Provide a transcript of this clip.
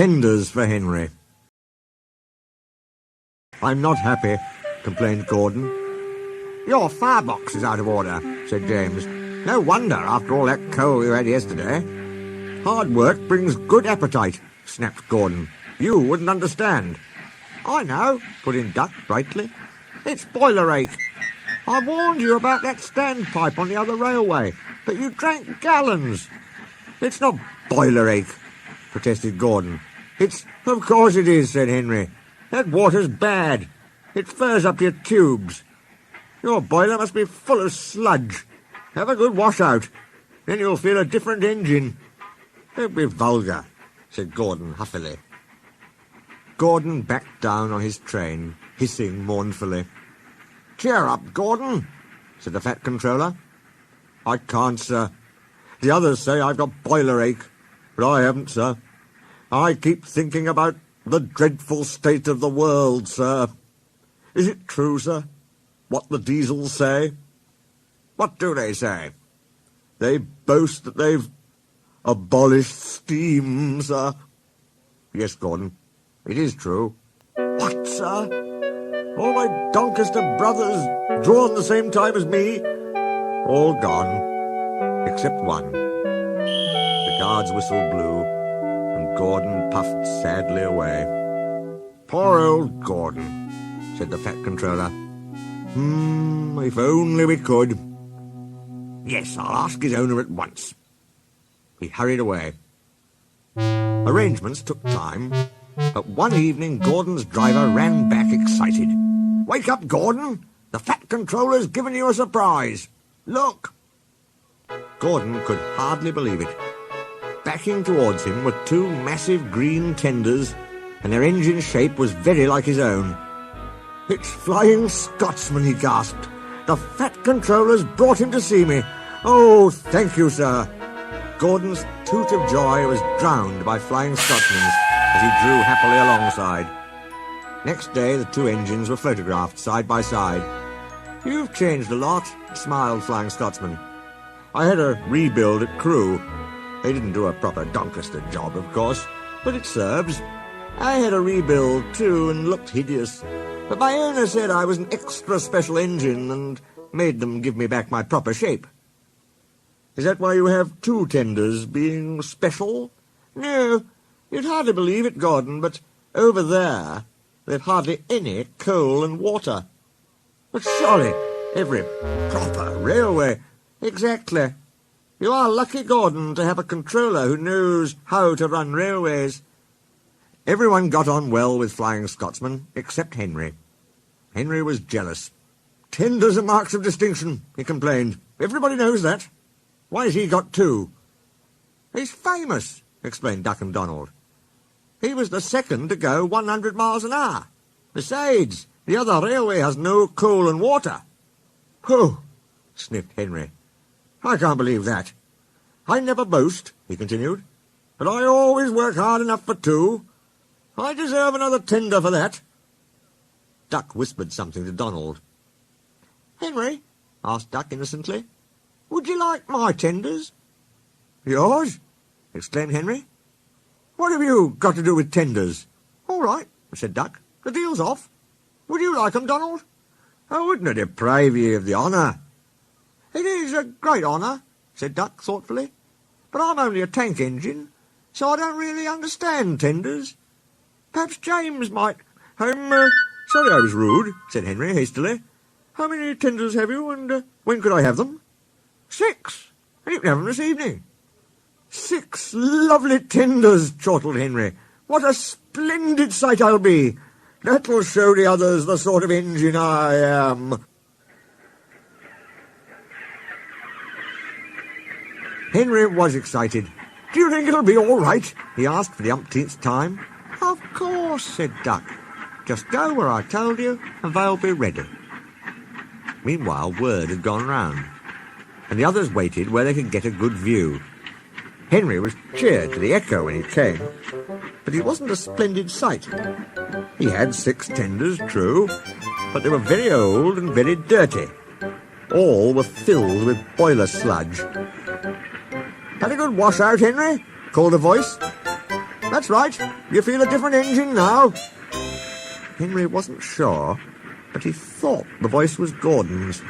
tenders for Henry. "I'm not happy," complained Gordon. "Your firebox is out of order," said James. "No wonder, after all that coal you had yesterday." "Hard work brings good appetite," snapped Gordon. "You wouldn't understand." "I know," put in Duck brightly. "It's boiler ache. I warned you about that standpipe on the other railway, but you drank gallons." "It's not boiler ache," protested Gordon. "Of course it is," said Henry. "That water's bad. It furs up your tubes. Your boiler must be full of sludge. Have a good wash out. Then you'll feel a different engine." "Don't be vulgar," said Gordon huffily. Gordon backed down on his train, hissing mournfully. "Cheer up, Gordon," said the Fat Controller. "I can't, sir. The others say I've got boiler ache, but I haven't, sir. I keep thinking about the dreadful state of the world, sir. Is it true, sir, what the Diesels say?" "What do they say?" "They boast that they've abolished steam, sir." "Yes, Gordon, it is true." "What, sir? All my Doncaster brothers drawn the same time as me?" "All gone, except one." The guard's whistle blew, and Gordon puffed sadly away. "Poor old Gordon," said the Fat Controller. If only we could." "Yes, I'll ask his owner at once." He hurried away. Arrangements took time, but one evening Gordon's driver ran back excited. "Wake up, Gordon! The Fat Controller's given you a surprise. Look!" Gordon could hardly believe it. Backing towards him were two massive green tenders, and their engine shape was very like his own. "It's Flying Scotsman," he gasped. "The Fat Controller's brought him to see me. Oh, thank you, sir." Gordon's toot of joy was drowned by Flying Scotsman's as he drew happily alongside. Next day the two engines were photographed side by side. "You've changed a lot," smiled Flying Scotsman. "I had a rebuild at Crewe. They didn't do a proper Doncaster job, of course, but it serves. I had a rebuild too and looked hideous, but my owner said I was an extra special engine and made them give me back my proper shape." "Is that why you have two tenders, being special?" "No, you'd hardly believe it, Gordon, but over there they've hardly any coal and water." "But surely every proper railway—" "Exactly. You are lucky, Gordon, to have a controller who knows how to run railways." Everyone got on well with Flying Scotsman, except Henry. Henry was jealous. "Tenders are marks of distinction," he complained. "Everybody knows that. Why has he got two?" "He's famous," explained Duck and Donald. "He was the second to go 100 miles an hour. Besides, the other railway has no coal and water." "Pooh!" sniffed Henry. "I can't believe that. I never boast," he continued, "but I always work hard enough for two. I deserve another tender for that." Duck whispered something to Donald. "Henry," asked Duck innocently, "would you like my tenders?" "Yours?" exclaimed Henry. "What have you got to do with tenders?" "All right," said Duck. "The deal's off. Would you like 'em, Donald?" "I wouldn't deprive ye of the honour." "It is a great honour," said Duck thoughtfully, "but I'm only a tank engine, so I don't really understand tenders. Perhaps James might—" "Sorry I was rude," said Henry hastily. "How many tenders have you, and when could I have them?" "6, and you can have them this evening." "6 lovely tenders," chortled Henry. "What a splendid sight I'll be! That'll show the others the sort of engine I am." Henry was excited. "Do you think it'll be all right?" he asked for the umpteenth time. "Of course," said Duck. "Just go where I told you, and they'll be ready." Meanwhile, word had gone round, and the others waited where they could get a good view. Henry was cheered to the echo when he came, but it wasn't a splendid sight. He had 6 tenders, true, but they were very old and very dirty. All were filled with boiler sludge. "Had a good wash out, Henry?" called a voice. That's right. You feel a different engine now. Henry wasn't sure, but he thought the voice was Gordon's.